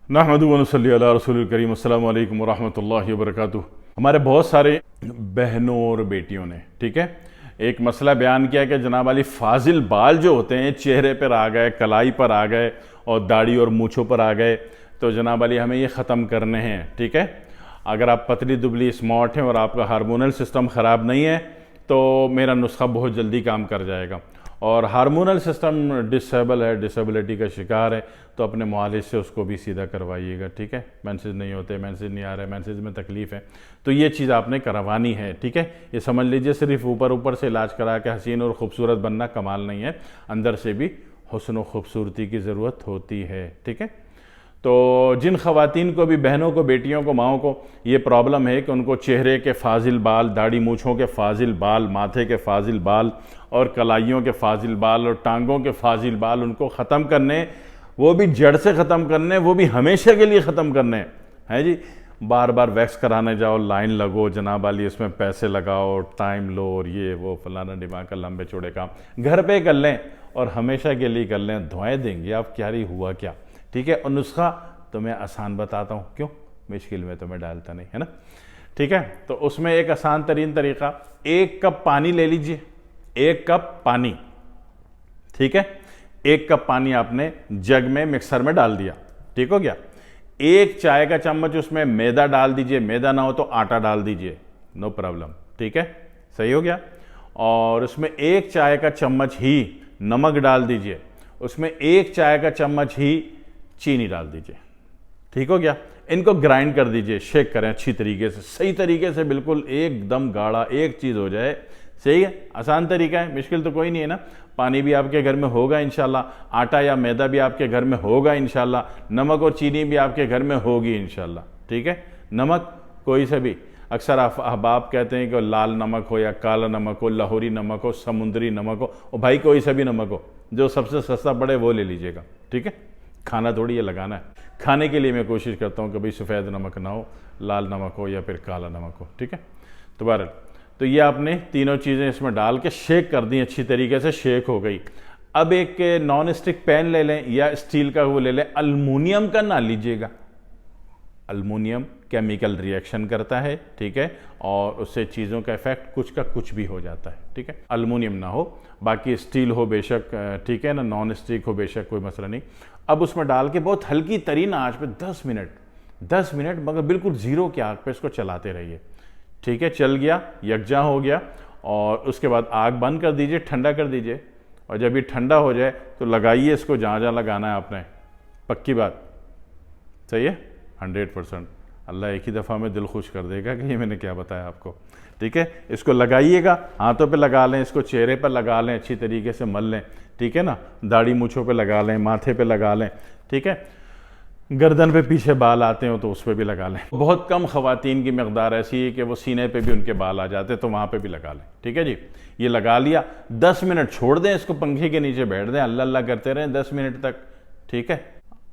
नहमदु व नसल्ली अला रसूलिल करीम। अस्सलामु अलैकुम व रहमतुल्लाहि व बरकातुहू। हमारे बहुत सारे बहनों और बेटियों ने, ठीक है, एक मसला बयान किया कि जनाब वाली फाजिल बाल जो होते हैं चेहरे पर आ गए, कलाई पर आ गए और दाढ़ी और मूँछों पर आ गए, तो जनाब वाली हमें ये ख़त्म करने हैं। ठीक है, अगर आप पतली दुबली स्मार्ट हैं और आपका हार्मोनल सिस्टम ख़राब नहीं है तो मेरा नुस्खा बहुत जल्दी काम कर जाएगा। और हार्मोनल सिस्टम डिसेबल है, डिसेबिलिटी का शिकार है, तो अपने मुआलिज से उसको भी सीधा करवाइएगा। ठीक है, मेंसेस नहीं होते, मेंसेस नहीं आ रहे, मेंसेस में तकलीफ़ है, तो ये चीज़ आपने करवानी है। ठीक है, ये समझ लीजिए सिर्फ ऊपर ऊपर से इलाज करा के हसीन और ख़ूबसूरत बनना कमाल नहीं है, अंदर से भी हुस्न और ख़ूबसूरती की ज़रूरत होती है। ठीक है, तो जिन ख़वातीन को भी, बहनों को, बेटियों को, माओं को ये प्रॉब्लम है कि उनको चेहरे के फाजिल बाल, दाढ़ी मूँछों के फाजिल बाल, माथे के फाजिल बाल और कलाइयों के फाजिल बाल और टांगों के फाजिल बाल उनको ख़त्म करने, वो भी जड़ से ख़त्म करने, वो भी हमेशा के लिए ख़त्म करने हैं जी। बार बार वैक्स कराने जाओ, लाइन लगो जनाब वाली, इसमें पैसे लगाओ, टाइम लो और ये वो फलाना दिमाग का लंबे चौड़े काम घर पे कर लें और हमेशा के लिए कर लें। दुआएं देंगे आप, क्या रही हुआ क्या। ठीक है, और नुस्खा तो मैं आसान बताता हूँ, क्यों मुश्किल में तो मैं डालता नहीं, है ना। ठीक है, तो उसमें एक आसान तरीन तरीका, 1 कप पानी ले लीजिए, 1 कप पानी। ठीक है, 1 कप पानी आपने जग में मिक्सर में डाल दिया, ठीक हो गया। 1 चाय का चम्मच उसमें मैदा डाल दीजिए, मैदा ना हो तो आटा डाल दीजिए, नो प्रॉब्लम। ठीक है, सही हो गया। और उसमें 1 चाय का चम्मच ही नमक डाल दीजिए, उसमें 1 चाय का चम्मच ही चीनी डाल दीजिए, ठीक हो गया। इनको ग्राइंड कर दीजिए, शेक करें अच्छी तरीके से, सही तरीके से, बिल्कुल एकदम गाढ़ा एक चीज़ हो जाए। सही है, आसान तरीका है, मुश्किल तो कोई नहीं है ना। पानी भी आपके घर में होगा इंशाल्लाह, आटा या मैदा भी आपके घर में होगा इंशाल्लाह, नमक और चीनी भी आपके घर में होगी इंशाल्लाह। ठीक है, नमक कोई से भी, अक्सर अहबाब कहते हैं कि लाल नमक हो या काला नमक हो, लाहौरी नमक हो, समुद्री नमक हो, और भाई कोई सा भी नमक हो, जो सबसे सस्ता पड़े वो ले लीजिएगा। ठीक है, खाना थोड़ी ये लगाना है, खाने के लिए मैं कोशिश करता हूँ कि भाई सफ़ेद नमक ना हो, लाल नमक हो या फिर काला नमक हो। ठीक है, तो बहरहाल तो ये आपने तीनों चीज़ें इसमें डाल के शेक कर दी, अच्छी तरीके से शेक हो गई। अब एक नॉन स्टिक पैन ले लें या स्टील का वो ले लें, अल्मुनियम का ना लीजिएगा, अल्मुनियम केमिकल रिएक्शन करता है। ठीक है, और उससे चीज़ों का इफेक्ट कुछ का कुछ भी हो जाता है। ठीक है, अल्मुनियम ना हो, बाकी स्टील हो बेशक, ठीक है ना, नॉन स्टिक हो बेशक, कोई मसला नहीं। अब उसमें डाल के बहुत हल्की तरीन आंच पे 10 मिनट मगर बिल्कुल ज़ीरो की आग पे इसको चलाते रहिए। ठीक है, चल गया, यकजा हो गया, और उसके बाद आग बंद कर दीजिए, ठंडा कर दीजिए, और जब ये ठंडा हो जाए तो लगाइए इसको जहाँ जहाँ लगाना है आपने। पक्की बात, सही है, 100%। अल्लाह एक ही दफ़ा में दिल खुश कर देगा कि ये मैंने क्या बताया आपको। ठीक है, इसको लगाइएगा, हाथों पे लगा लें, इसको चेहरे पर लगा लें, अच्छी तरीके से मल लें। ठीक है ना, दाढ़ी मूँछों पे लगा लें, माथे पे लगा लें। ठीक है, गर्दन पे पीछे बाल आते हो तो उस पर भी लगा लें। बहुत कम ख़वातीन की मकदार ऐसी है कि वो सीने पे भी उनके बाल आ जाते, तो वहाँ पे भी लगा लें। ठीक है जी, ये लगा लिया, 10 मिनट छोड़ दें इसको, पंखे के नीचे बैठ दें, अल्लाह अल्लाह करते रहें 10 मिनट तक। ठीक है,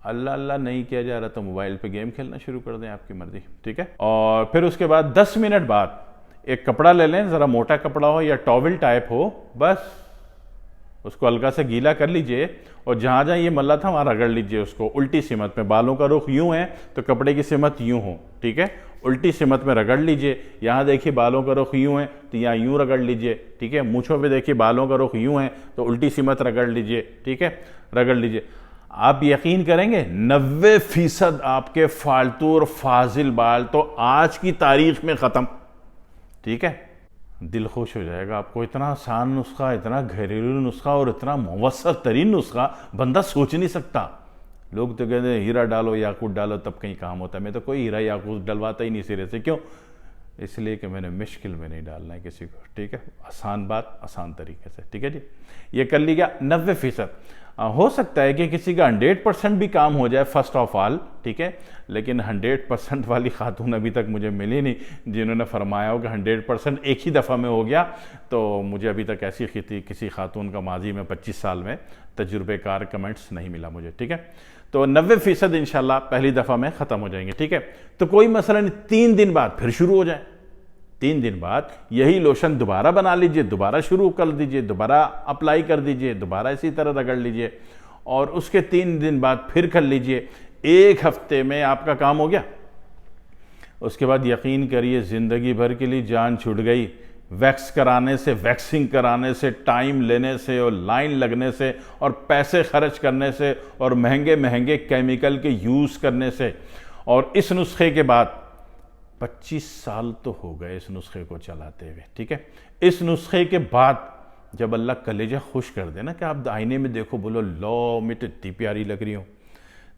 अल्लाह अल्लाह नहीं किया जा रहा तो मोबाइल पे गेम खेलना शुरू कर दें, आपकी मर्जी। ठीक है, और फिर उसके बाद 10 मिनट बाद एक कपड़ा ले लें, ज़रा मोटा कपड़ा हो या टॉवल टाइप हो, बस उसको हल्का से गीला कर लीजिए और जहाँ जहाँ ये मल्ला था वहाँ रगड़ लीजिए उसको उल्टी सिमत में। बालों का रुख यूँ है तो कपड़े की सिमत यूँ हो, ठीक है, उल्टी सिमत में रगड़ लीजिए। यहाँ देखिए बालों का रुख यूँ है तो यहाँ यूँ रगड़ लीजिए। ठीक है, मूँछों पे देखिए बालों का रुख यूँ है तो उल्टी सिमत रगड़ लीजिए। ठीक है, रगड़ लीजिए। आप यकीन करेंगे 90% आपके फालतू और फाजिल बाल तो आज की तारीख में ख़त्म। ठीक है, दिल खुश हो जाएगा आपको। इतना आसान नुस्खा, इतना घरेलू नुस्खा और इतना मुवस्सत तरीन नुस्खा बंदा सोच नहीं सकता। लोग तो कहते हैं हीरा डालो, याकूत डालो तब कहीं काम होता है। मैं तो कोई हीरा याकूत डलवाता ही नहीं सिरे से। क्यों? इसलिए कि मैंने मुश्किल में नहीं डालना है किसी को। ठीक है, आसान बात आसान तरीके से। ठीक है जी, ये कर लिया 90%। हो सकता है कि किसी का 100% भी काम हो जाए फर्स्ट ऑफ ऑल। ठीक है, लेकिन 100% वाली खातून अभी तक मुझे मिली नहीं जिन्होंने फरमाया हो कि 100% एक ही दफ़ा में हो गया। तो मुझे अभी तक ऐसी किसी खातून का माजी में 25 साल में तजुर्बेकार कमेंट्स नहीं मिला मुझे। ठीक है, तो 90% इंशाल्लाह पहली दफ़ा में ख़त्म हो जाएंगे। ठीक है, तो कोई मसला नहीं, 3 दिन बाद फिर शुरू हो जाए। 3 दिन बाद यही लोशन दोबारा बना लीजिए, दोबारा शुरू कर दीजिए, दोबारा अप्लाई कर दीजिए, दोबारा इसी तरह रगड़ लीजिए और उसके 3 दिन बाद फिर कर लीजिए। 1 हफ्ते में आपका काम हो गया। उसके बाद यकीन करिए ज़िंदगी भर के लिए जान छूट गई। वैक्स कराने से, वैक्सिंग कराने से, टाइम लेने से और लाइन लगने से और पैसे खर्च करने से और महंगे महंगे केमिकल के यूज़ करने से, और इस नुस्खे के बाद 25 साल तो हो गए इस नुस्खे को चलाते हुए, ठीक है। इस नुस्खे के बाद जब अल्लाह कलेजा खुश कर दे ना कि आप आईने में देखो, बोलो लो मैं तो इतनी प्यारी लग रही हूँ,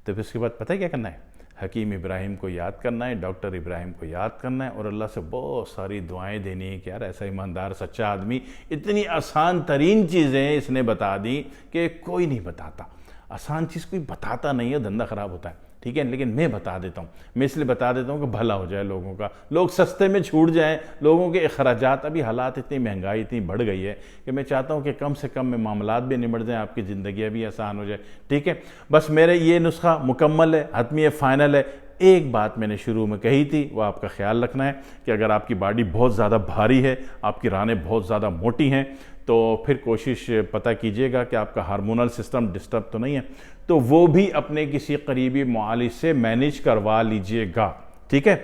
तो फिर उसके बाद पता है क्या करना है? हकीम इब्राहिम को याद करना है, डॉक्टर इब्राहिम को याद करना है और अल्लाह से बहुत सारी दुआएं देनी है कि यार ऐसा ईमानदार सच्चा आदमी, इतनी आसान तरीन चीज़ें इसने बता दी कि कोई नहीं बताता। आसान चीज़ कोई बताता नहीं है, धंधा ख़राब होता है, ठीक है। लेकिन मैं बता देता हूँ, मैं इसलिए बता देता हूँ कि भला हो जाए लोगों का, लोग सस्ते में छूट जाएं, लोगों के अखराजात। अभी हालात इतनी महंगाई इतनी बढ़ गई है कि मैं चाहता हूँ कि कम से कम में मामलात भी निमट जाएं, आपकी ज़िंदगी भी आसान हो जाए, ठीक है। बस मेरे ये नुस्खा मुकम्मल है, हतमी है, फ़ाइनल है। एक बात मैंने शुरू में कही थी, वो आपका ख्याल रखना है कि अगर आपकी बॉडी बहुत ज़्यादा भारी है, आपकी रानें बहुत ज़्यादा मोटी हैं, तो फिर कोशिश पता कीजिएगा कि आपका हार्मोनल सिस्टम डिस्टर्ब तो नहीं है, तो वो भी अपने किसी करीबी मुआलिज से मैनेज करवा लीजिएगा, ठीक है।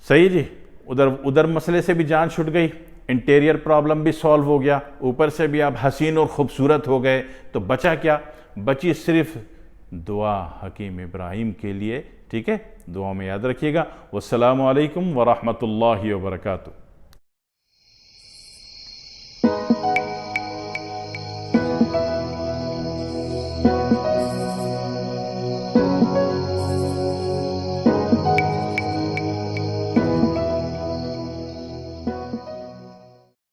सही जी। उधर मसले से भी जान छूट गई, इंटीरियर प्रॉब्लम भी सॉल्व हो गया, ऊपर से भी आप हसीन और ख़ूबसूरत हो गए, तो बचा क्या? बची सिर्फ दुआ हकीम इब्राहिम के लिए, ठीक है। दुआ में याद रखिएगा। वस्सलामु अलैकुम वरहमतुल्लाहि वबरकातुहू।